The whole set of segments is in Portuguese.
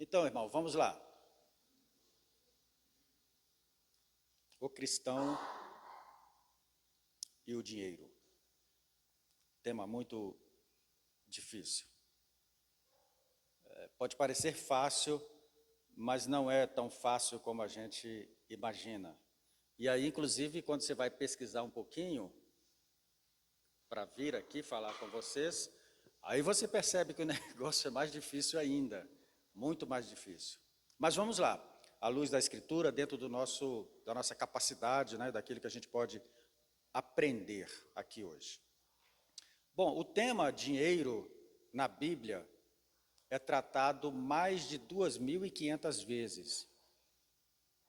Então, irmão, vamos lá. O cristão e o dinheiro. Tema muito difícil. Pode parecer fácil, mas não é tão fácil como a gente imagina. E aí, inclusive, quando você vai pesquisar um pouquinho, para vir aqui falar com vocês, aí você percebe que o negócio é mais difícil ainda, muito mais difícil. Mas vamos lá, à luz da Escritura, dentro da nossa capacidade, né, daquilo que a gente pode aprender aqui hoje. Bom, o tema dinheiro na Bíblia é tratado mais de 2.500 vezes.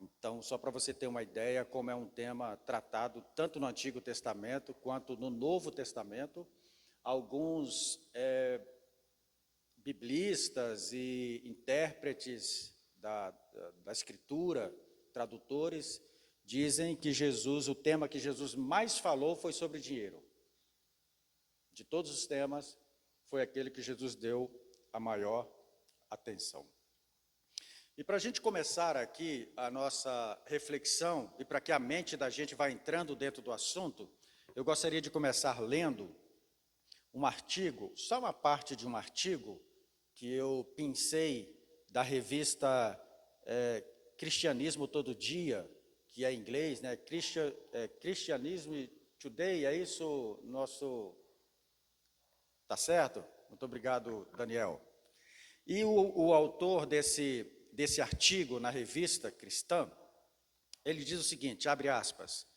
Então, só para você ter uma ideia como é um tema tratado tanto no Antigo Testamento quanto no Novo Testamento, alguns biblistas e intérpretes da Escritura, tradutores, dizem que o tema que Jesus mais falou foi sobre dinheiro. De todos os temas, foi aquele que Jesus deu a maior atenção. E para a gente começar aqui a nossa reflexão, e para que a mente da gente vá entrando dentro do assunto, eu gostaria de começar lendo um artigo, só uma parte de um artigo, que eu pensei da revista Cristianismo Todo Dia, que é em inglês, né? Christianism Today, é isso nosso... Tá certo? Muito obrigado, Daniel. E o autor desse artigo na revista cristã, ele diz o seguinte, abre aspas,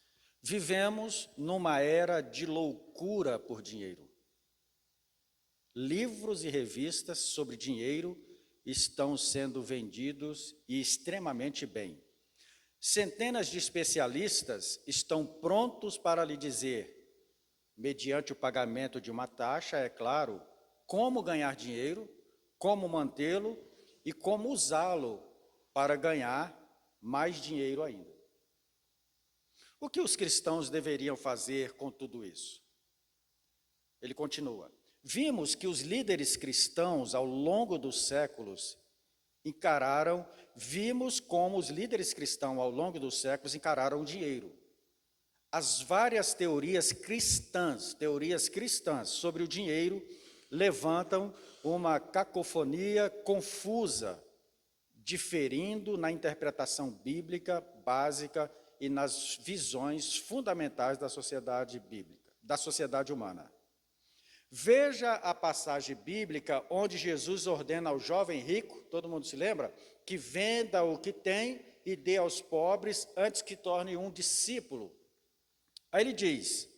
vivemos numa era de loucura por dinheiro. Livros e revistas sobre dinheiro estão sendo vendidos e extremamente bem. Centenas de especialistas estão prontos para lhe dizer, mediante o pagamento de uma taxa, é claro, como ganhar dinheiro, como mantê-lo e como usá-lo para ganhar mais dinheiro ainda. O que os cristãos deveriam fazer com tudo isso? Ele continua. Vimos que os líderes cristãos, ao longo dos séculos, vimos como os líderes cristãos, ao longo dos séculos, encararam o dinheiro. As várias teorias cristãs sobre o dinheiro levantam uma cacofonia confusa, diferindo na interpretação bíblica básica e nas visões fundamentais da sociedade bíblica, da sociedade humana. Veja a passagem bíblica onde Jesus ordena ao jovem rico, todo mundo se lembra, que venda o que tem e dê aos pobres antes que torne um discípulo. Aí ele diz,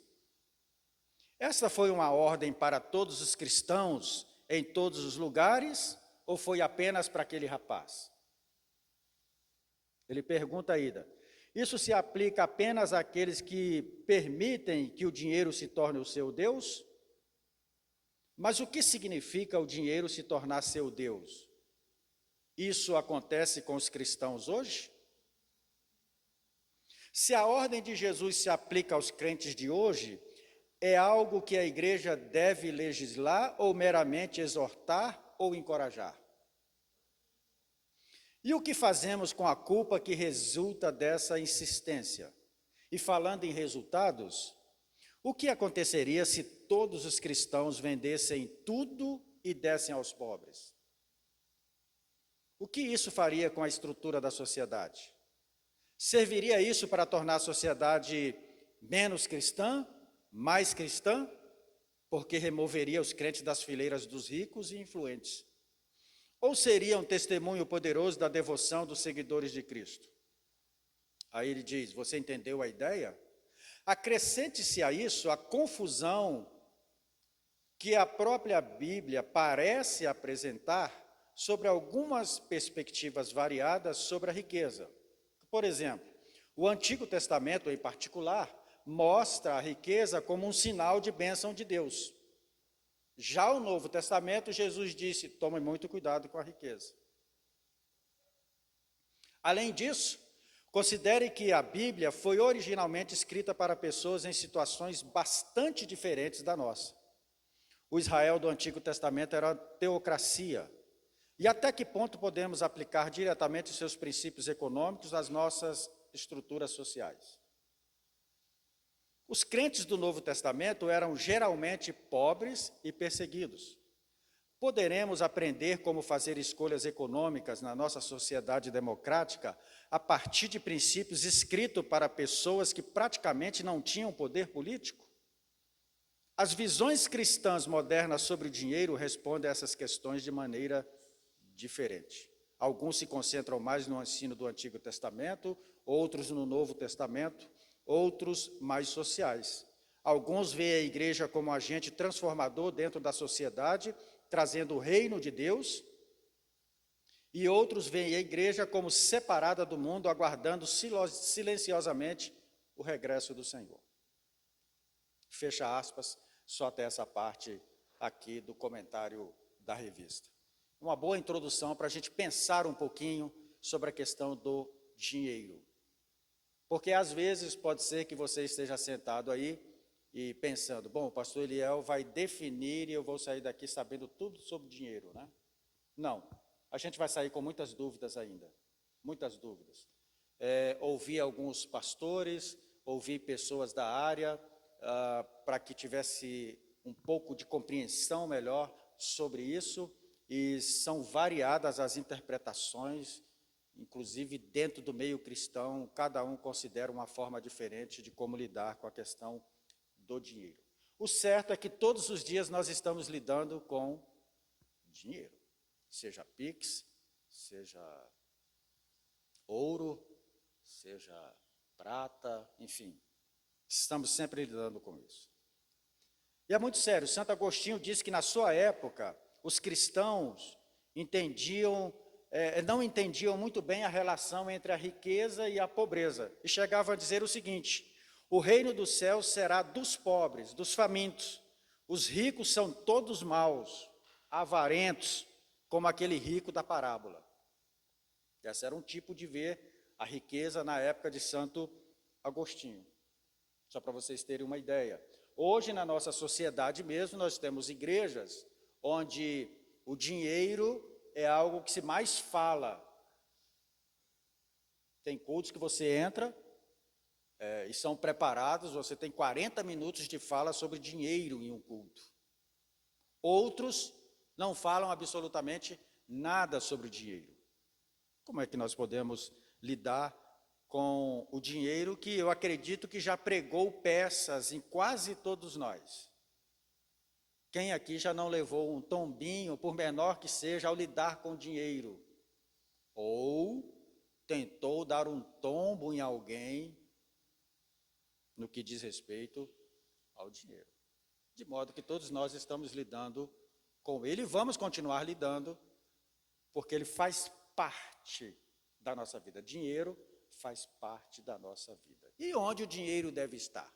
essa foi uma ordem para todos os cristãos em todos os lugares ou foi apenas para aquele rapaz? Ele pergunta ainda, isso se aplica apenas àqueles que permitem que o dinheiro se torne o seu Deus? Mas o que significa o dinheiro se tornar seu Deus? Isso acontece com os cristãos hoje? Se a ordem de Jesus se aplica aos crentes de hoje, é algo que a igreja deve legislar ou meramente exortar ou encorajar? E o que fazemos com a culpa que resulta dessa insistência? E falando em resultados, o que aconteceria se todos os cristãos vendessem tudo e dessem aos pobres? O que isso faria com a estrutura da sociedade? Serviria isso para tornar a sociedade menos cristã, mais cristã? Porque removeria os crentes das fileiras dos ricos e influentes. Ou seria um testemunho poderoso da devoção dos seguidores de Cristo? Aí ele diz, você entendeu a ideia? Acrescente-se a isso a confusão que a própria Bíblia parece apresentar sobre algumas perspectivas variadas sobre a riqueza. Por exemplo, o Antigo Testamento, em particular, mostra a riqueza como um sinal de bênção de Deus. Já o Novo Testamento, Jesus disse, tome muito cuidado com a riqueza. Além disso, considere que a Bíblia foi originalmente escrita para pessoas em situações bastante diferentes da nossa. O Israel do Antigo Testamento era teocracia. E até que ponto podemos aplicar diretamente os seus princípios econômicos às nossas estruturas sociais? Os crentes do Novo Testamento eram geralmente pobres e perseguidos. Poderemos aprender como fazer escolhas econômicas na nossa sociedade democrática a partir de princípios escritos para pessoas que praticamente não tinham poder político? As visões cristãs modernas sobre o dinheiro respondem a essas questões de maneira diferente. Alguns se concentram mais no ensino do Antigo Testamento, outros no Novo Testamento, outros mais sociais. Alguns veem a igreja como agente transformador dentro da sociedade, trazendo o reino de Deus, e outros veem a igreja como separada do mundo, aguardando silenciosamente o regresso do Senhor. Fecha aspas, só até essa parte aqui do comentário da revista. Uma boa introdução para a gente pensar um pouquinho sobre a questão do dinheiro. Porque às vezes pode ser que você esteja sentado aí e pensando, bom, o pastor Eliel vai definir e eu vou sair daqui sabendo tudo sobre dinheiro, né? Não, a gente vai sair com muitas dúvidas ainda, muitas dúvidas. Ouvi alguns pastores, ouvi pessoas da área, para que tivesse um pouco de compreensão melhor sobre isso, e são variadas as interpretações, inclusive dentro do meio cristão, cada um considera uma forma diferente de como lidar com a questão do dinheiro. O certo é que todos os dias nós estamos lidando com dinheiro, seja Pix, seja ouro, seja prata, enfim, estamos sempre lidando com isso. E é muito sério, Santo Agostinho diz que na sua época, os cristãos não entendiam muito bem a relação entre a riqueza e a pobreza, e chegavam a dizer o seguinte: o reino dos céus será dos pobres, dos famintos. Os ricos são todos maus, avarentos, como aquele rico da parábola. Esse era um tipo de ver a riqueza na época de Santo Agostinho. Só para vocês terem uma ideia. Hoje, na nossa sociedade mesmo, nós temos igrejas onde o dinheiro é algo que se mais fala. Tem cultos que você entra e são preparados, você tem 40 minutos de fala sobre dinheiro em um culto. Outros não falam absolutamente nada sobre dinheiro. Como é que nós podemos lidar com o dinheiro que eu acredito que já pregou peças em quase todos nós? Quem aqui já não levou um tombinho, por menor que seja, ao lidar com dinheiro? Ou tentou dar um tombo em alguém no que diz respeito ao dinheiro? De modo que todos nós estamos lidando com ele e vamos continuar lidando, porque ele faz parte da nossa vida. Dinheiro faz parte da nossa vida. E onde o dinheiro deve estar?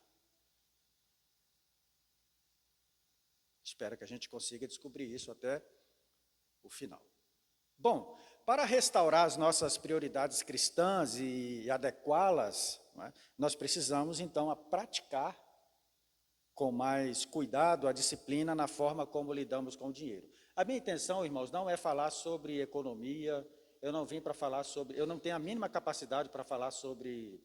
Espero que a gente consiga descobrir isso até o final. Bom, para restaurar as nossas prioridades cristãs e adequá-las, nós precisamos, então, praticar com mais cuidado a disciplina na forma como lidamos com o dinheiro. A minha intenção, irmãos, não é falar sobre economia, eu não vim para falar sobre, eu não tenho a mínima capacidade para falar sobre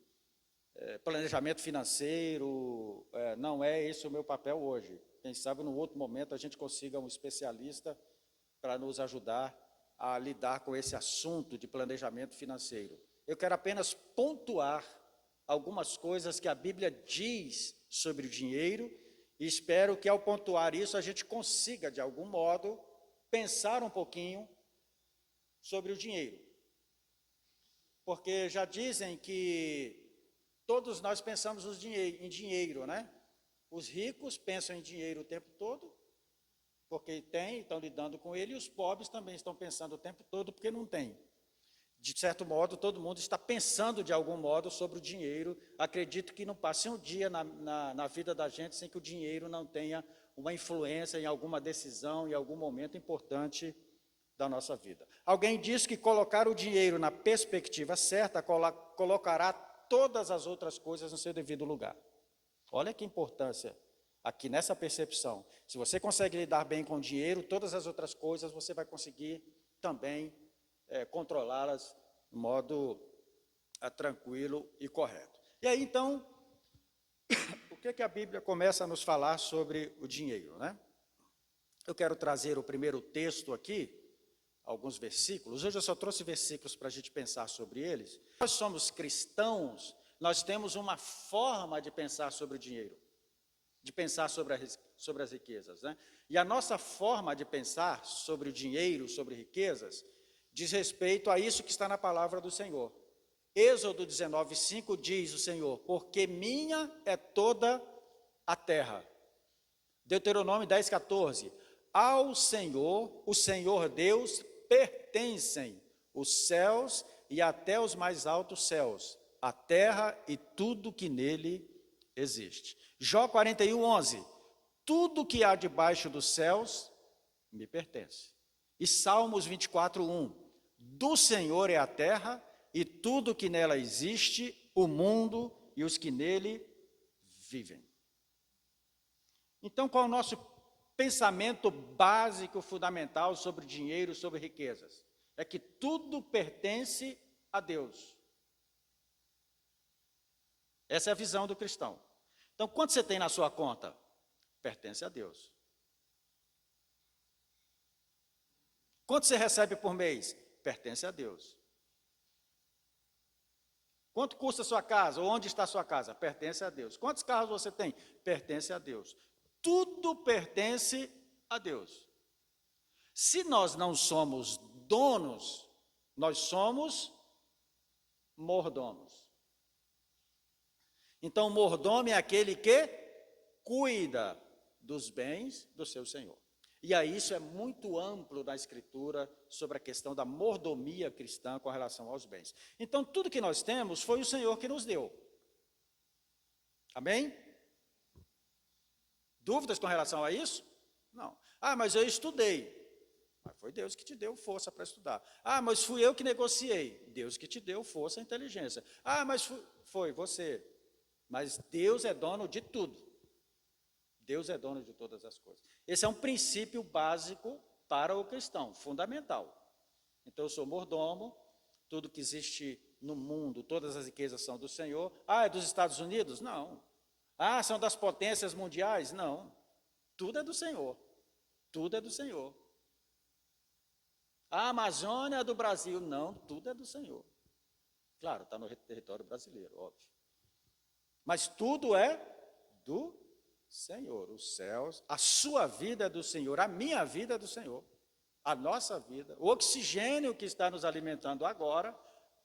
planejamento financeiro, não é esse o meu papel hoje. Quem sabe, num outro momento, a gente consiga um especialista para nos ajudar a lidar com esse assunto de planejamento financeiro. Eu quero apenas pontuar algumas coisas que a Bíblia diz sobre o dinheiro e espero que, ao pontuar isso, a gente consiga, de algum modo, pensar um pouquinho sobre o dinheiro. Porque já dizem que todos nós pensamos em dinheiro, né? Os ricos pensam em dinheiro o tempo todo, porque têm, estão lidando com ele, e os pobres também estão pensando o tempo todo, porque não têm. De certo modo, todo mundo está pensando de algum modo sobre o dinheiro. Acredito que não passe um dia na vida da gente sem que o dinheiro não tenha uma influência em alguma decisão, em algum momento importante da nossa vida. Alguém diz que colocar o dinheiro na perspectiva certa colocará todas as outras coisas no seu devido lugar. Olha que importância aqui nessa percepção. Se você consegue lidar bem com o dinheiro, todas as outras coisas você vai conseguir também controlá-las de modo tranquilo e correto. E aí, então, o que a Bíblia começa a nos falar sobre o dinheiro, né? Eu quero trazer o primeiro texto aqui, alguns versículos. Hoje eu só trouxe versículos para a gente pensar sobre eles. Nós somos cristãos, nós temos uma forma de pensar sobre o dinheiro, de pensar sobre as riquezas, né? E a nossa forma de pensar sobre o dinheiro, sobre riquezas, diz respeito a isso que está na palavra do Senhor. Êxodo 19:5 diz o Senhor: porque minha é toda a terra. Deuteronômio 10:14, ao Senhor, o Senhor Deus, pertencem os céus e até os mais altos céus, a terra e tudo que nele existe. Jó 41:11, tudo que há debaixo dos céus me pertence. E Salmos 24:1, do Senhor é a terra e tudo que nela existe, o mundo e os que nele vivem. Então, qual é o nosso pensamento básico, fundamental sobre dinheiro, sobre riquezas? É que tudo pertence a Deus. Essa é a visão do cristão. Então, quanto você tem na sua conta? Pertence a Deus. Quanto você recebe por mês? Pertence a Deus. Quanto custa a sua casa? Ou onde está a sua casa? Pertence a Deus. Quantos carros você tem? Pertence a Deus. Tudo pertence a Deus. Se nós não somos donos, nós somos mordomos. Então, mordomo é aquele que cuida dos bens do seu Senhor. E aí isso é muito amplo na Escritura sobre a questão da mordomia cristã com relação aos bens. Então, tudo que nós temos foi o Senhor que nos deu. Amém? Dúvidas com relação a isso? Não. Ah, mas eu estudei. Mas foi Deus que te deu força para estudar. Ah, mas fui eu que negociei. Deus que te deu força e inteligência. Ah, mas foi você. Mas Deus é dono de tudo. Deus é dono de todas as coisas. Esse é um princípio básico para o cristão, fundamental. Então, eu sou mordomo, tudo que existe no mundo, todas as riquezas são do Senhor. Ah, é dos Estados Unidos? Não. Ah, são das potências mundiais? Não. Tudo é do Senhor. Tudo é do Senhor. A Amazônia é do Brasil? Não, tudo é do Senhor. Claro, está no território brasileiro, óbvio. Mas tudo é do Senhor, os céus, a sua vida é do Senhor, a minha vida é do Senhor, a nossa vida, o oxigênio que está nos alimentando agora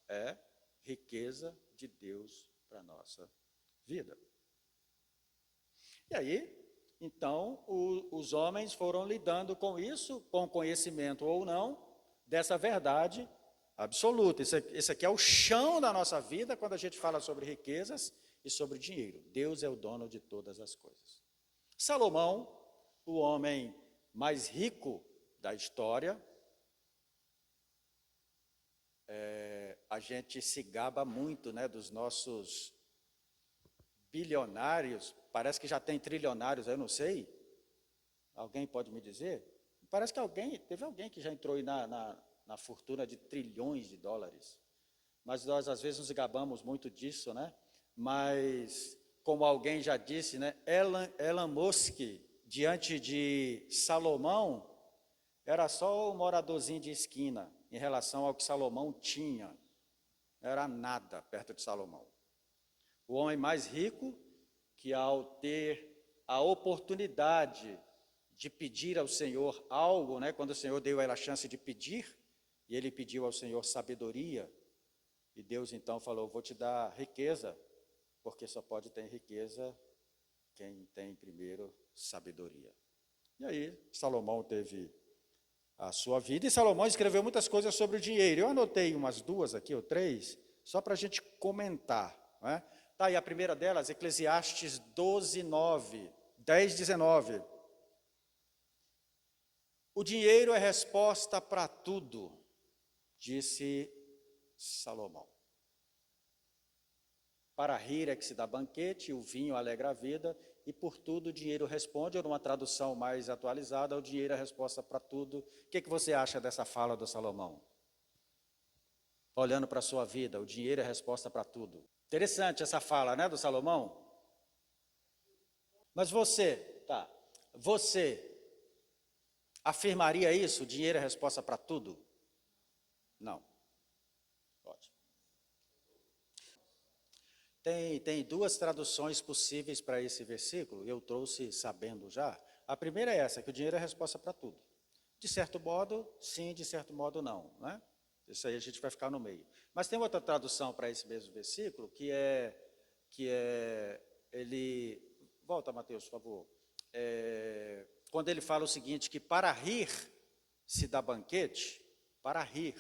é riqueza de Deus para a nossa vida. E aí, então, os homens foram lidando com isso, com conhecimento ou não, dessa verdade absoluta. Esse aqui é o chão da nossa vida quando a gente fala sobre riquezas e sobre dinheiro. Deus é o dono de todas as coisas. Salomão, o homem mais rico da história, a gente se gaba muito, né, dos nossos bilionários, parece que já tem trilionários, eu não sei, alguém pode me dizer? Parece que teve alguém que já entrou aí na fortuna de trilhões de dólares, mas nós às vezes nos gabamos muito disso, né? Mas, como alguém já disse, né, Elon Musk, diante de Salomão, era só um moradorzinho de esquina, em relação ao que Salomão tinha, era nada perto de Salomão. O homem mais rico, que ao ter a oportunidade de pedir ao Senhor algo, né, quando o Senhor deu a ele a chance de pedir, e ele pediu ao Senhor sabedoria, e Deus então falou, vou te dar riqueza, porque só pode ter riqueza quem tem primeiro sabedoria. E aí, Salomão teve a sua vida, e Salomão escreveu muitas coisas sobre o dinheiro. Eu anotei umas 2 aqui, ou 3, só para a gente comentar, não é? Tá aí a primeira delas, Eclesiastes 10:19. O dinheiro é resposta para tudo, disse Salomão. Para rir é que se dá banquete, o vinho alegra a vida, e por tudo o dinheiro responde, ou numa tradução mais atualizada, o dinheiro é a resposta para tudo. O que você acha dessa fala do Salomão? Olhando para a sua vida, o dinheiro é a resposta para tudo. Interessante essa fala, né, do Salomão? Mas você afirmaria isso? O dinheiro é a resposta para tudo? Não. Ótimo. Tem duas traduções possíveis para esse versículo, eu trouxe sabendo já. A primeira é essa, que o dinheiro é a resposta para tudo. De certo modo, sim, de certo modo, não, né? Isso aí a gente vai ficar no meio. Mas tem outra tradução para esse mesmo versículo, que é ele... Volta, Mateus, por favor. Quando ele fala o seguinte, que para rir se dá banquete, para rir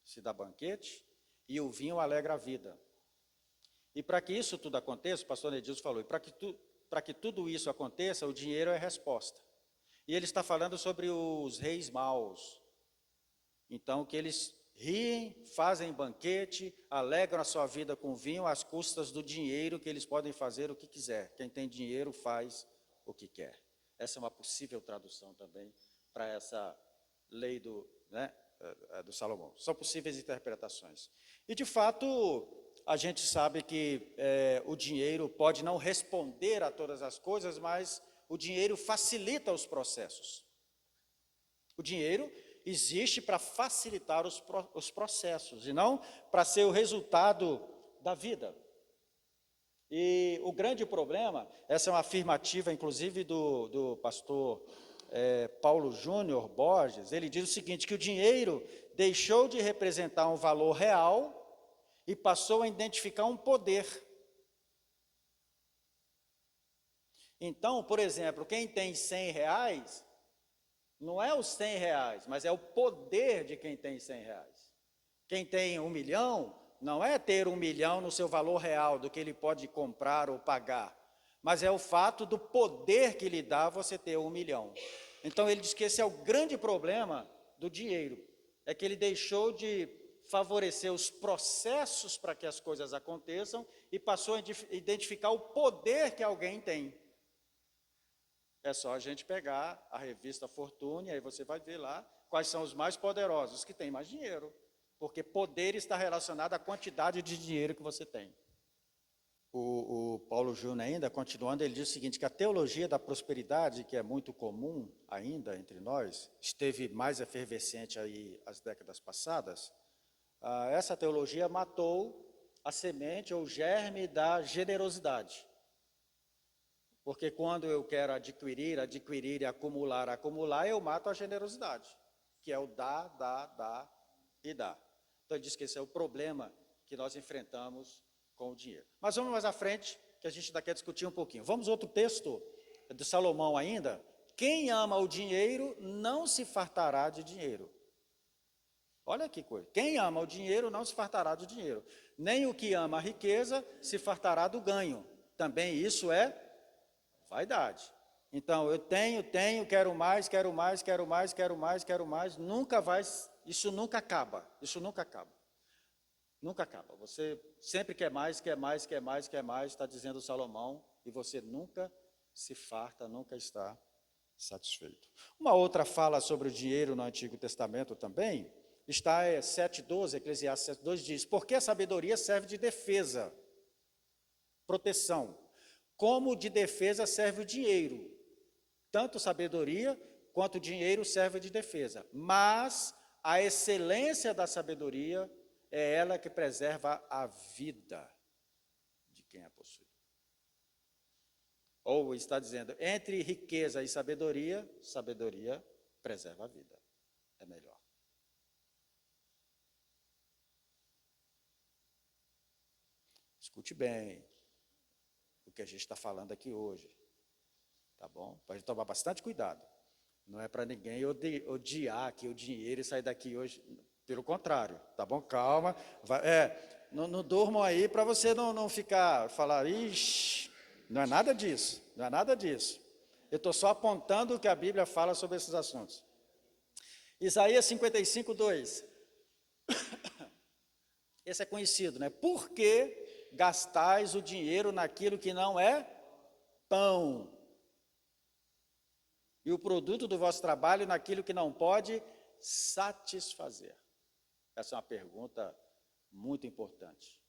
se dá banquete, e o vinho alegra a vida. E para que isso tudo aconteça, o pastor Nedilson falou, e para que tudo isso aconteça, o dinheiro é a resposta. E ele está falando sobre os reis maus. Então, que eles riem, fazem banquete, alegram a sua vida com vinho às custas do dinheiro, que eles podem fazer o que quiser. Quem tem dinheiro faz o que quer. Essa é uma possível tradução também para essa lei do Salomão. São possíveis interpretações. E, de fato, a gente sabe que o dinheiro pode não responder a todas as coisas, mas o dinheiro facilita os processos. O dinheiro existe para facilitar os processos, e não para ser o resultado da vida. E o grande problema, essa é uma afirmativa, inclusive, do pastor Paulo Júnior Borges, ele diz o seguinte, que o dinheiro deixou de representar um valor real e passou a identificar um poder. Então, por exemplo, quem tem 100 reais, não é os 100 reais, mas é o poder de quem tem 100 reais. Quem tem 1 milhão, não é ter 1 milhão no seu valor real, do que ele pode comprar ou pagar, mas é o fato do poder que lhe dá você ter 1 milhão. Então, ele diz que esse é o grande problema do dinheiro, é que ele deixou de favorecer os processos para que as coisas aconteçam e passou a identificar o poder que alguém tem. É só a gente pegar a revista Fortune, aí você vai ver lá quais são os mais poderosos, os que têm mais dinheiro, porque poder está relacionado à quantidade de dinheiro que você tem. O Paulo Júnior ainda, continuando, ele diz o seguinte, que a teologia da prosperidade, que é muito comum ainda entre nós, esteve mais efervescente aí as décadas passadas, essa teologia matou a semente ou o germe da generosidade. Porque quando eu quero adquirir e acumular, eu mato a generosidade, que é o dá e dá. Então ele diz que esse é o problema que nós enfrentamos com o dinheiro. Mas vamos mais à frente, que a gente ainda quer discutir um pouquinho. Vamos outro texto de Salomão ainda. Quem ama o dinheiro não se fartará de dinheiro. Olha que coisa. Quem ama o dinheiro não se fartará de dinheiro. Nem o que ama a riqueza se fartará do ganho. Também isso é vaidade. Então, eu tenho, quero mais, nunca vai, isso nunca acaba, Nunca acaba. Você sempre quer mais, está dizendo Salomão, e você nunca se farta, nunca está satisfeito. Uma outra fala sobre o dinheiro no Antigo Testamento também, está em 7:12, Eclesiastes 7:12 diz, porque a sabedoria serve de defesa, proteção, como de defesa serve o dinheiro. Tanto sabedoria quanto dinheiro serve de defesa. Mas a excelência da sabedoria é ela que preserva a vida de quem a possui. Ou está dizendo, entre riqueza e sabedoria preserva a vida. É melhor. Escute bem o que a gente está falando aqui hoje, tá bom? Pode tomar bastante cuidado. Não é para ninguém odiar aqui o dinheiro e sair daqui hoje, pelo contrário, tá bom? Calma, não durmam aí para você não falar, ixi, não é nada disso, Eu estou só apontando o que a Bíblia fala sobre esses assuntos. Isaías 55:2. Esse é conhecido, né? Por que gastais o dinheiro naquilo que não é pão. E o produto do vosso trabalho naquilo que não pode satisfazer. Essa é uma pergunta muito importante,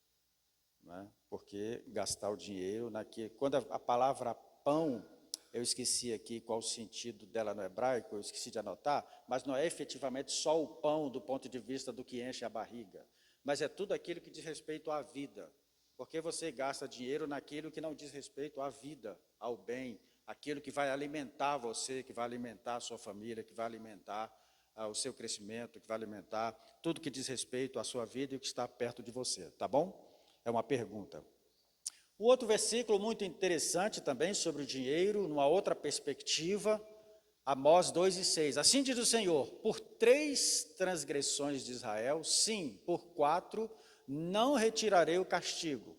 né? Porque gastar o dinheiro naquilo... Quando a palavra pão, eu esqueci aqui qual o sentido dela no hebraico, eu esqueci de anotar, mas não é efetivamente só o pão do ponto de vista do que enche a barriga, mas é tudo aquilo que diz respeito à vida. Porque você gasta dinheiro naquilo que não diz respeito à vida, ao bem, aquilo que vai alimentar você, que vai alimentar a sua família, que vai alimentar o seu crescimento, que vai alimentar tudo que diz respeito à sua vida e o que está perto de você, tá bom? É uma pergunta. O outro versículo muito interessante também sobre o dinheiro, numa outra perspectiva, Amós 2:6. Assim diz o Senhor, por 3 transgressões de Israel, sim, por 4, não retirarei o castigo,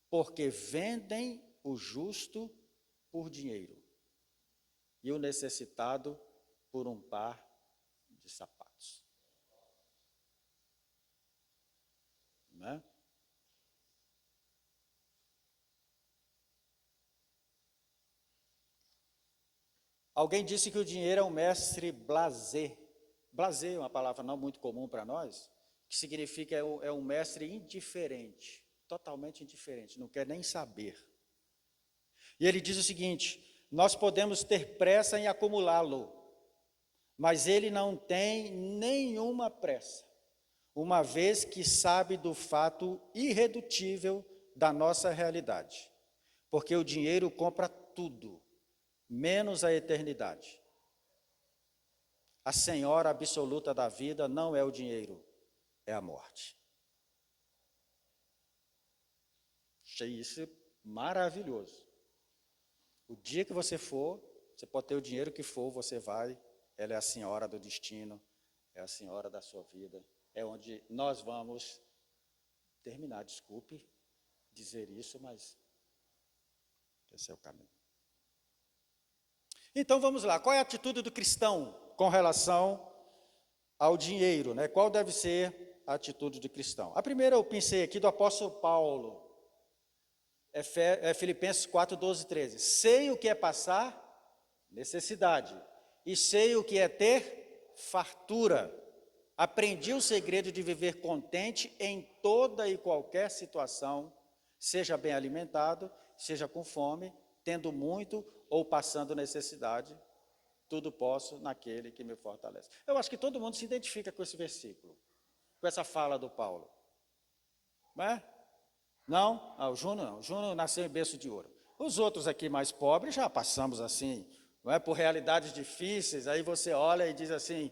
porque vendem o justo por dinheiro e o necessitado por um par de sapatos. Né? Alguém disse que o dinheiro é um mestre blasé. Blasé é uma palavra não muito comum para nós, que significa é um mestre indiferente, totalmente indiferente, não quer nem saber. E ele diz o seguinte, nós podemos ter pressa em acumulá-lo, mas ele não tem nenhuma pressa, uma vez que sabe do fato irredutível da nossa realidade, porque o dinheiro compra tudo, menos a eternidade. A senhora absoluta da vida não é o dinheiro, é a morte. Achei isso maravilhoso. O dia que você for, você pode ter o dinheiro que for, você vai, ela é a senhora do destino, é a senhora da sua vida, é onde nós vamos terminar. Desculpe dizer isso, mas esse é o caminho. Então vamos lá, qual é a atitude do cristão com relação ao dinheiro, né? Qual deve ser a atitude do cristão? A primeira eu pensei aqui do apóstolo Paulo, é Filipenses 4, 12, 13. Sei o que é passar necessidade, e sei o que é ter fartura. Aprendi o segredo de viver contente em toda e qualquer situação, seja bem alimentado, seja com fome, tendo muito ou passando necessidade, tudo posso naquele que me fortalece. Eu acho que todo mundo se identifica com esse versículo, com essa fala do Paulo. Não é? Não? O Júnior não. O Júnior nasceu em berço de ouro. Os outros aqui mais pobres já passamos assim, não é? Por realidades difíceis, aí você olha e diz assim,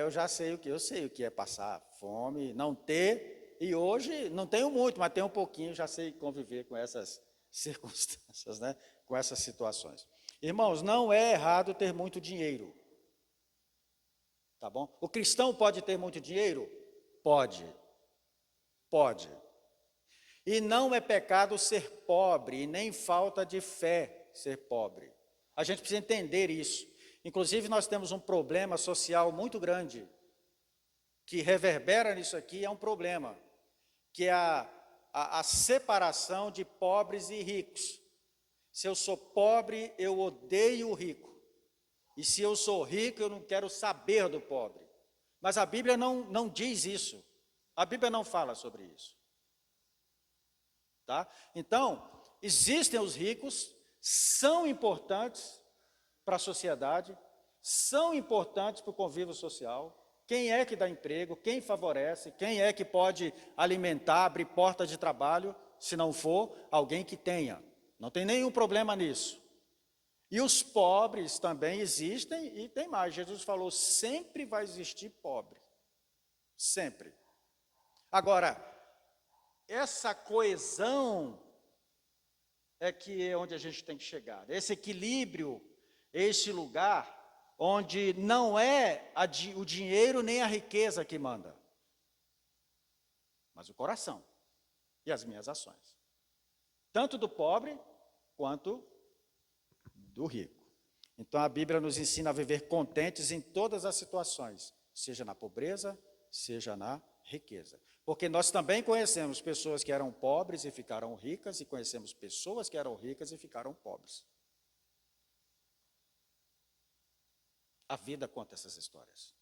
eu já sei eu sei o que é passar fome, não ter, e hoje não tenho muito, mas tenho um pouquinho, já sei conviver com essas circunstâncias, né? Com essas situações. Irmãos, não é errado ter muito dinheiro, tá bom? O cristão pode ter muito dinheiro? Pode. E não é pecado ser pobre, e nem falta de fé ser pobre. A gente precisa entender isso. Inclusive, nós temos um problema social muito grande, que reverbera nisso aqui, é um problema, que é a separação de pobres e ricos. Se eu sou pobre, eu odeio o rico. E se eu sou rico, eu não quero saber do pobre. Mas a Bíblia não diz isso. A Bíblia não fala sobre isso. Tá? Então, existem os ricos, são importantes para a sociedade, são importantes para o convívio social. Quem é que dá emprego, quem favorece, quem é que pode alimentar, abrir porta de trabalho, se não for alguém que tenha. Não tem nenhum problema nisso. E os pobres também existem, e tem mais, Jesus falou, sempre vai existir pobre. Sempre. Agora, essa coesão é onde a gente tem que chegar. Esse equilíbrio, esse lugar onde não é o dinheiro nem a riqueza que manda, mas o coração e as minhas ações. Tanto do pobre quanto do rico. Então a Bíblia nos ensina a viver contentes em todas as situações, seja na pobreza, seja na riqueza. Porque nós também conhecemos pessoas que eram pobres e ficaram ricas, e conhecemos pessoas que eram ricas e ficaram pobres. A vida conta essas histórias.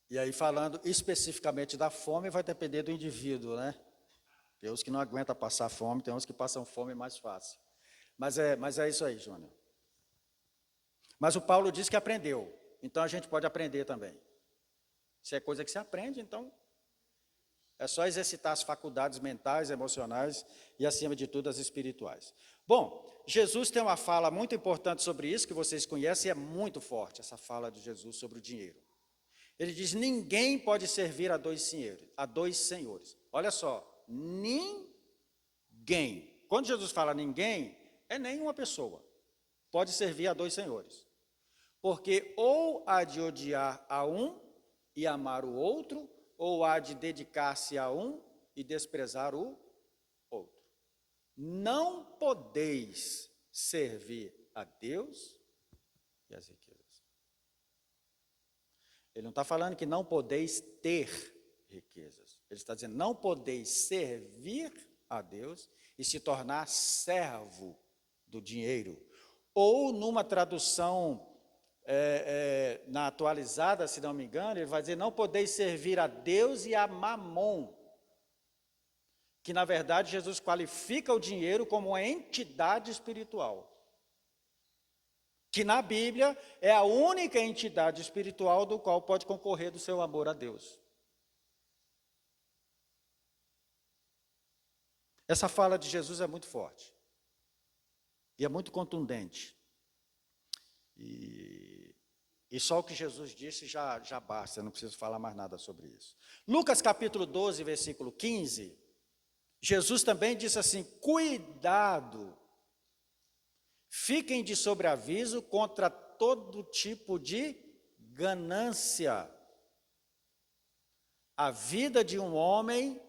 E aí, falando especificamente da fome, vai depender do indivíduo, né? Tem uns que não aguentam passar fome, tem uns que passam fome mais fácil. Mas é isso aí, Júnior. Mas o Paulo diz que aprendeu, então a gente pode aprender também. Se é coisa que se aprende, então é só exercitar as faculdades mentais, emocionais e, acima de tudo, as espirituais. Bom, Jesus tem uma fala muito importante sobre isso, que vocês conhecem, e é muito forte, essa fala de Jesus sobre o dinheiro. Ele diz, ninguém pode servir a dois senhores. Olha só, ninguém. Quando Jesus fala ninguém, é nenhuma pessoa pode servir a dois senhores. Porque ou há de odiar a um e amar o outro, ou há de dedicar-se a um e desprezar o outro. Não podeis servir a Deus e as riquezas. Ele não está falando que não podeis ter riquezas. Ele está dizendo, não podeis servir a Deus e se tornar servo do dinheiro. Ou numa tradução na atualizada, se não me engano, ele vai dizer, não podeis servir a Deus e a Mamon. Que na verdade Jesus qualifica o dinheiro como uma entidade espiritual. Que na Bíblia é a única entidade espiritual do qual pode concorrer do seu amor a Deus. Essa fala de Jesus é muito forte. E é muito contundente. E só o que Jesus disse já basta, eu não preciso falar mais nada sobre isso. Lucas capítulo 12, versículo 15, Jesus também disse assim, cuidado, fiquem de sobreaviso contra todo tipo de ganância. A vida de um homem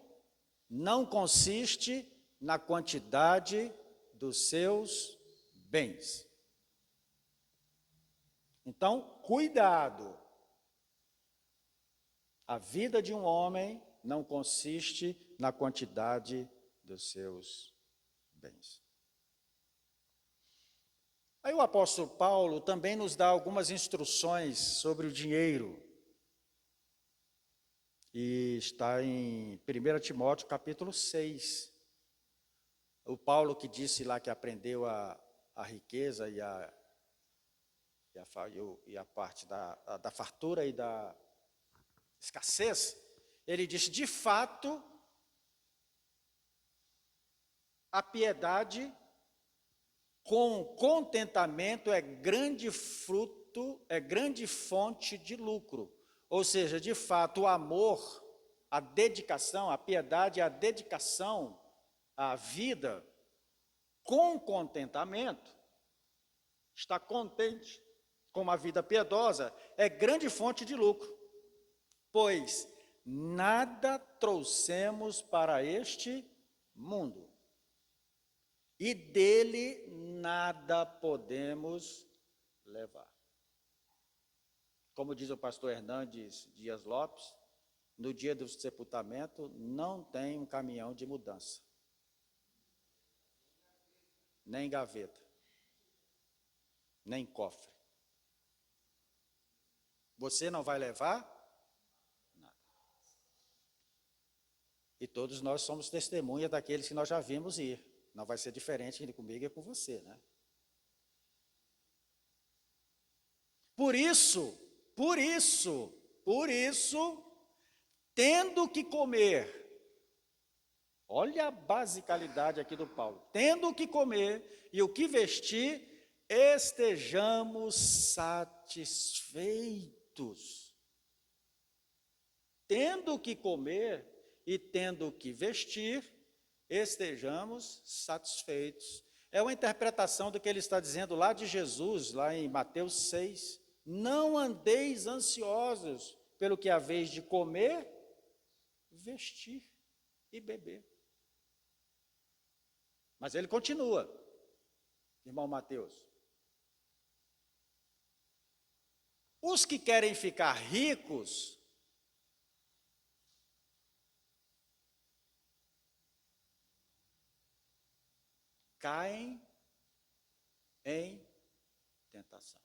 não consiste na quantidade dos seus bens. Então, cuidado. A vida de um homem não consiste na quantidade dos seus bens. Aí o apóstolo Paulo também nos dá algumas instruções sobre o dinheiro. E está em 1 Timóteo capítulo 6. O Paulo que disse lá que aprendeu a riqueza e a parte da fartura e da escassez, ele disse, de fato, a piedade com contentamento é grande fruto, é grande fonte de lucro. Ou seja, de fato, o amor, a dedicação, a piedade, a dedicação à vida com contentamento, está contente com uma vida piedosa, é grande fonte de lucro. Pois nada trouxemos para este mundo. E dele nada podemos levar. Como diz o pastor Hernandes Dias Lopes, no dia do sepultamento não tem um caminhão de mudança. Nem gaveta. Nem cofre. Você não vai levar nada. E todos nós somos testemunha daqueles que nós já vimos ir. Não vai ser diferente comigo e com você, né? Por isso, tendo que comer, olha a basicalidade aqui do Paulo, tendo que comer e o que vestir, estejamos satisfeitos. Tendo que comer e tendo o que vestir, estejamos satisfeitos. É uma interpretação do que ele está dizendo lá de Jesus, lá em Mateus 6. Não andeis ansiosos pelo que haveis de comer, vestir e beber. Mas ele continua, irmão Mateus. Os que querem ficar ricos caem em tentação.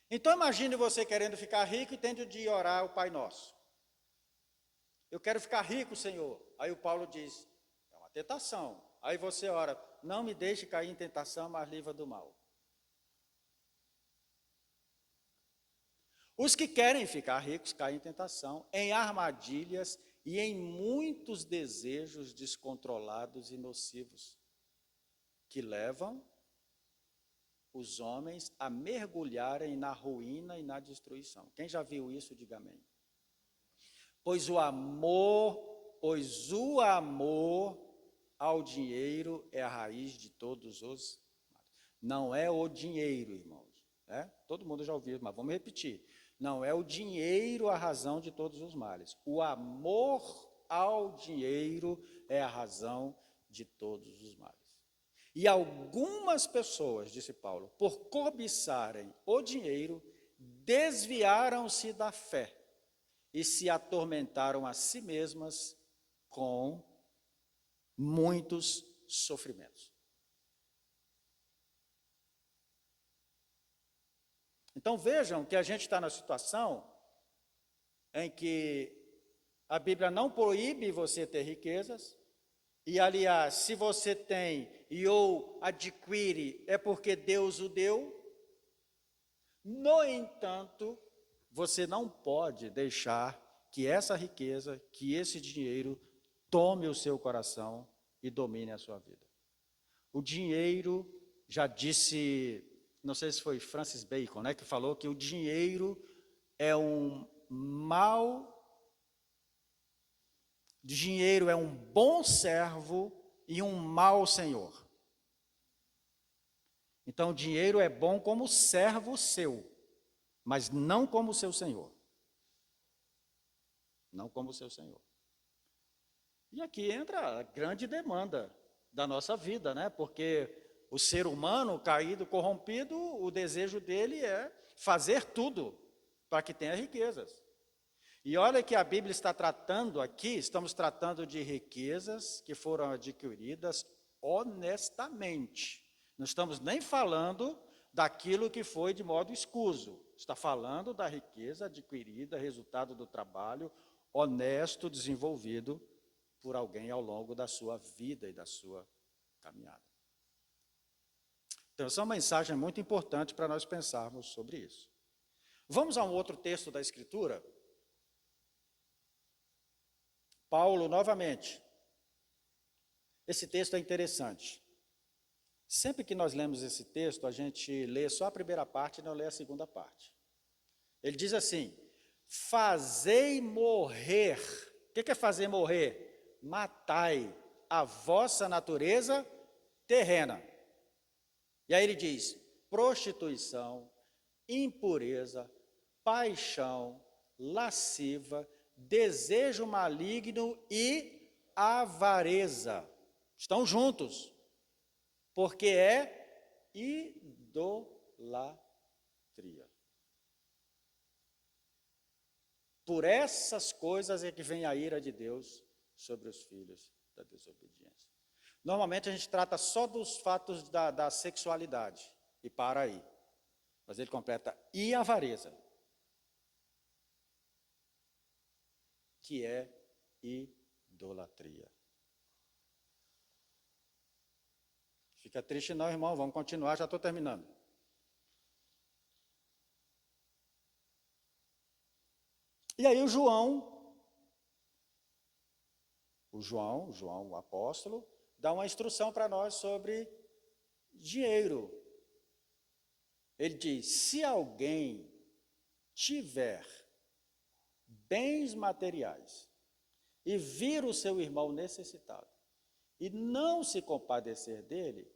Então imagine você querendo ficar rico e tendo de orar o Pai Nosso. Eu quero ficar rico, Senhor. Aí o Paulo diz, é uma tentação. Aí você ora, não me deixe cair em tentação, mas livra do mal. Os que querem ficar ricos caem em tentação, em armadilhas e em muitos desejos descontrolados e nocivos, que levam os homens a mergulharem na ruína e na destruição. Quem já viu isso, diga amém. Pois o amor ao dinheiro é a raiz de todos os males. Não é o dinheiro, irmãos. Né? Todo mundo já ouviu, mas vamos repetir. Não é o dinheiro a razão de todos os males. O amor ao dinheiro é a razão de todos os males. E algumas pessoas, disse Paulo, por cobiçarem o dinheiro, desviaram-se da fé e se atormentaram a si mesmas com muitos sofrimentos. Então vejam que a gente está na situação em que a Bíblia não proíbe você ter riquezas, e aliás, se você tem e ou adquire, é porque Deus o deu. No entanto, você não pode deixar que essa riqueza, que esse dinheiro tome o seu coração e domine a sua vida. O dinheiro, já disse, não sei se foi Francis Bacon, né, que falou que o dinheiro é um mal, dinheiro é um bom servo e um mau senhor. Então, o dinheiro é bom como servo seu, mas não como seu senhor. Não como seu senhor. E aqui entra a grande demanda da nossa vida, né? Porque o ser humano caído, corrompido, o desejo dele é fazer tudo para que tenha riquezas. E olha que a Bíblia está tratando aqui, estamos tratando de riquezas que foram adquiridas honestamente. Não estamos nem falando daquilo que foi de modo escuso. Está falando da riqueza adquirida, resultado do trabalho honesto, desenvolvido por alguém ao longo da sua vida e da sua caminhada. Então, essa é uma mensagem muito importante para nós pensarmos sobre isso. Vamos a um outro texto da Escritura. Paulo, novamente. Esse texto é interessante. Sempre que nós lemos esse texto, a gente lê só a primeira parte e não lê a segunda parte. Ele diz assim, fazei morrer. O que é fazer morrer? Matai a vossa natureza terrena. E aí ele diz, prostituição, impureza, paixão, lasciva, desejo maligno e avareza. Estão juntos, porque é idolatria. Por essas coisas é que vem a ira de Deus sobre os filhos da desobediência. Normalmente a gente trata só dos fatos da sexualidade, e para aí. Mas ele completa, e avareza, que é idolatria. Fica triste não, irmão, vamos continuar, já estou terminando. E aí o João, o apóstolo, dá uma instrução para nós sobre dinheiro. Ele diz, se alguém tiver bens materiais e vir o seu irmão necessitado e não se compadecer dele,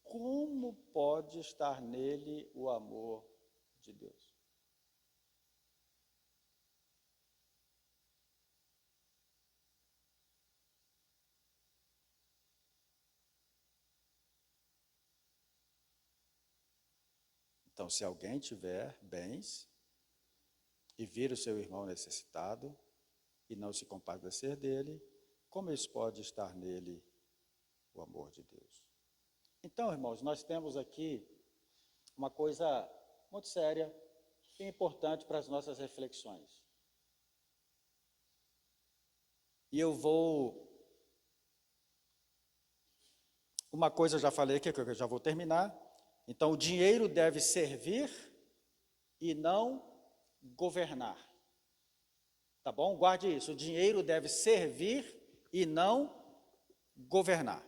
como pode estar nele o amor de Deus? Então, se alguém tiver bens e vir o seu irmão necessitado e não se compadecer dele, como isso pode estar nele o amor de Deus? Então, irmãos, nós temos aqui uma coisa muito séria e importante para as nossas reflexões. E eu vou... Uma coisa eu já falei aqui, que eu já vou terminar. Então, o dinheiro deve servir e não governar. Tá bom? Guarde isso. O dinheiro deve servir e não governar.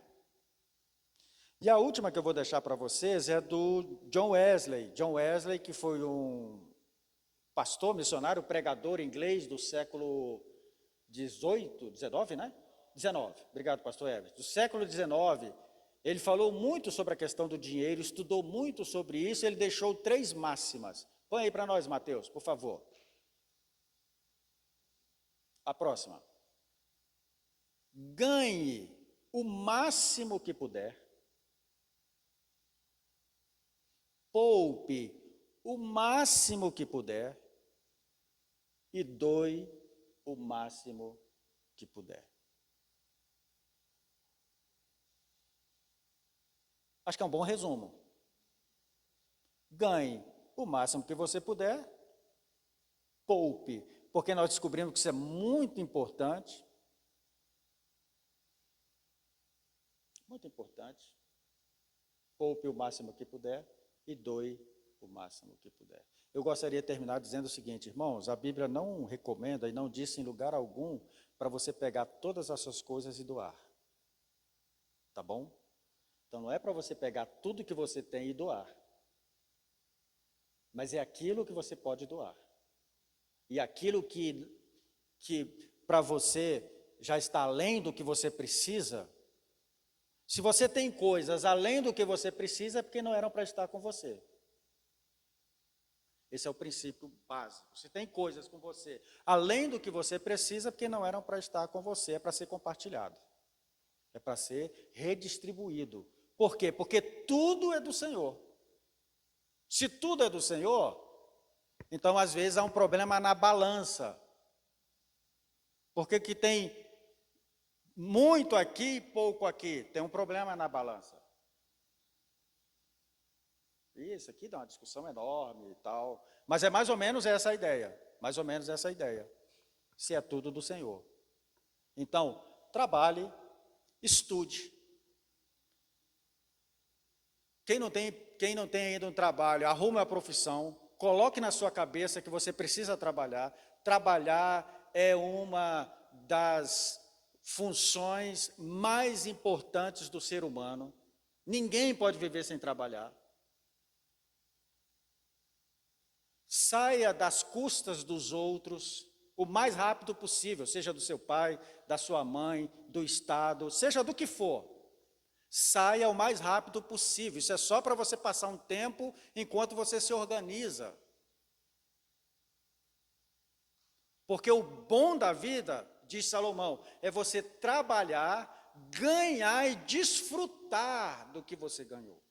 E a última que eu vou deixar para vocês é do John Wesley. John Wesley, que foi um pastor, missionário, pregador inglês do século 19, né? 19. Obrigado, pastor Everett. Do século 19, ele falou muito sobre a questão do dinheiro, estudou muito sobre isso, ele deixou 3 máximas. Põe aí para nós, Mateus, por favor. A próxima. Ganhe o máximo que puder. Poupe o máximo que puder. E doe o máximo que puder. Acho que é um bom resumo. Ganhe o máximo que você puder. Poupe, porque nós descobrimos que isso é muito importante. Muito importante. Poupe o máximo que puder e doe o máximo que puder. Eu gostaria de terminar dizendo o seguinte, irmãos, a Bíblia não recomenda e não disse em lugar algum para você pegar todas as suas coisas e doar. Tá bom? Então não é para você pegar tudo que você tem e doar. Mas é aquilo que você pode doar. E aquilo que para você já está além do que você precisa. Se você tem coisas além do que você precisa, é porque não eram para estar com você. Esse é o princípio básico. Se tem coisas com você além do que você precisa, é porque não eram para estar com você, é para ser compartilhado. É para ser redistribuído. Por quê? Porque tudo é do Senhor. Se tudo é do Senhor, então às vezes há um problema na balança. Porque que tem muito aqui e pouco aqui, tem um problema na balança. Isso aqui dá uma discussão enorme e tal, mas é mais ou menos essa a ideia, mais ou menos essa a ideia, se é tudo do Senhor. Então, trabalhe, estude. Quem não tem ainda um trabalho, arrume uma profissão, coloque na sua cabeça que você precisa trabalhar. Trabalhar é uma das funções mais importantes do ser humano. Ninguém pode viver sem trabalhar. Saia das custas dos outros o mais rápido possível, seja do seu pai, da sua mãe, do Estado, seja do que for. Saia o mais rápido possível. Isso é só para você passar um tempo enquanto você se organiza. Porque o bom da vida, diz Salomão, é você trabalhar, ganhar e desfrutar do que você ganhou.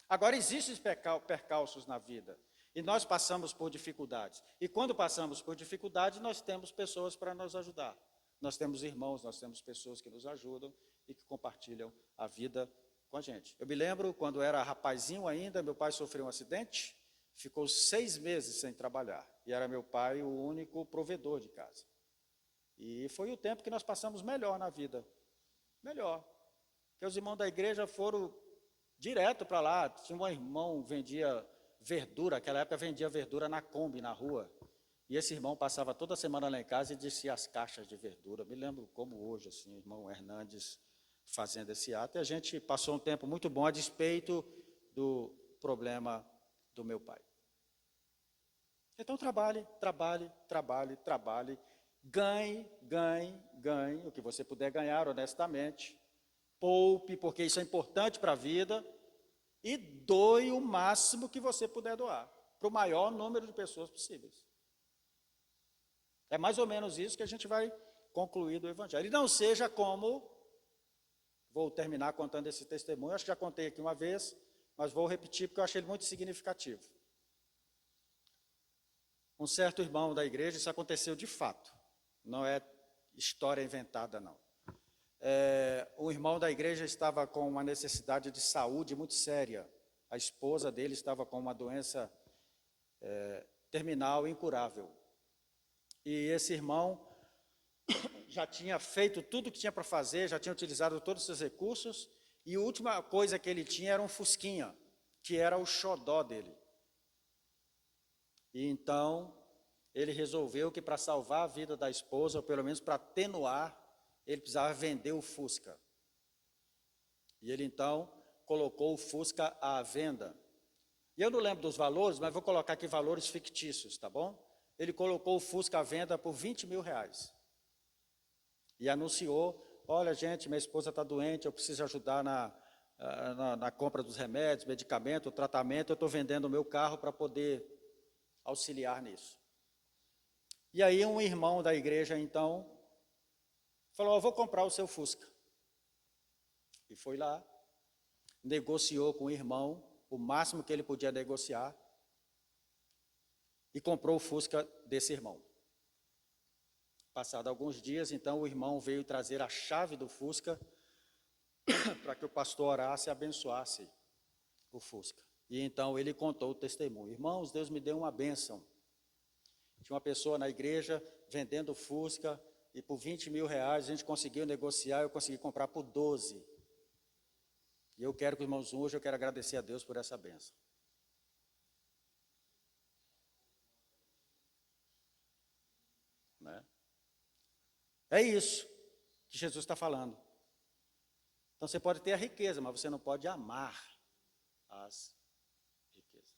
Agora, existem percalços na vida, e nós passamos por dificuldades. E quando passamos por dificuldades, nós temos pessoas para nos ajudar. Nós temos irmãos, nós temos pessoas que nos ajudam e que compartilham a vida com a gente. Eu me lembro, quando era rapazinho ainda, meu pai sofreu um acidente, ficou 6 meses sem trabalhar. E era meu pai o único provedor de casa. E foi o tempo que nós passamos melhor na vida. Melhor. Porque os irmãos da igreja foram direto para lá. Tinha um irmão que vendia verdura, naquela época vendia verdura na Kombi, na rua. E esse irmão passava toda semana lá em casa e descia as caixas de verdura. Me lembro como hoje, assim, o irmão Hernandes fazendo esse ato. E a gente passou um tempo muito bom a despeito do problema do meu pai. Então trabalhe, trabalhe, trabalhe, trabalhe. Ganhe, ganhe, ganhe o que você puder ganhar honestamente. Poupe, porque isso é importante para a vida. E doe o máximo que você puder doar, para o maior número de pessoas possíveis. É mais ou menos isso que a gente vai concluir do Evangelho. E não seja como, vou terminar contando esse testemunho, acho que já contei aqui uma vez, mas vou repetir porque eu achei ele muito significativo. Um certo irmão da igreja, isso aconteceu de fato, não é história inventada não. Um irmão da igreja estava com uma necessidade de saúde muito séria. A esposa dele estava com uma doença terminal, incurável. E esse irmão já tinha feito tudo o que tinha para fazer, já tinha utilizado todos os seus recursos, e a última coisa que ele tinha era um fusquinha, que era o xodó dele. E então, ele resolveu que para salvar a vida da esposa, ou pelo menos para atenuar, ele precisava vender o Fusca. E ele então colocou o Fusca à venda. E eu não lembro dos valores, mas vou colocar aqui valores fictícios, tá bom? Ele colocou o Fusca à venda por 20 mil reais. E anunciou, olha gente, minha esposa está doente, eu preciso ajudar na compra dos remédios, medicamento, tratamento, eu estou vendendo o meu carro para poder auxiliar nisso. E aí um irmão da igreja então falou, eu vou comprar o seu Fusca. E foi lá, negociou com o irmão, o máximo que ele podia negociar, e comprou o Fusca desse irmão. Passado alguns dias, então, o irmão veio trazer a chave do Fusca para que o pastor orasse e abençoasse o Fusca. E então ele contou o testemunho. Irmãos, Deus me deu uma bênção. Tinha uma pessoa na igreja vendendo o Fusca e por 20 mil reais a gente conseguiu negociar, eu consegui comprar por 12. E eu quero que os irmãos hoje, eu quero agradecer a Deus por essa bênção. Né? É isso que Jesus está falando. Então você pode ter a riqueza, mas você não pode amar as riquezas.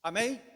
Amém?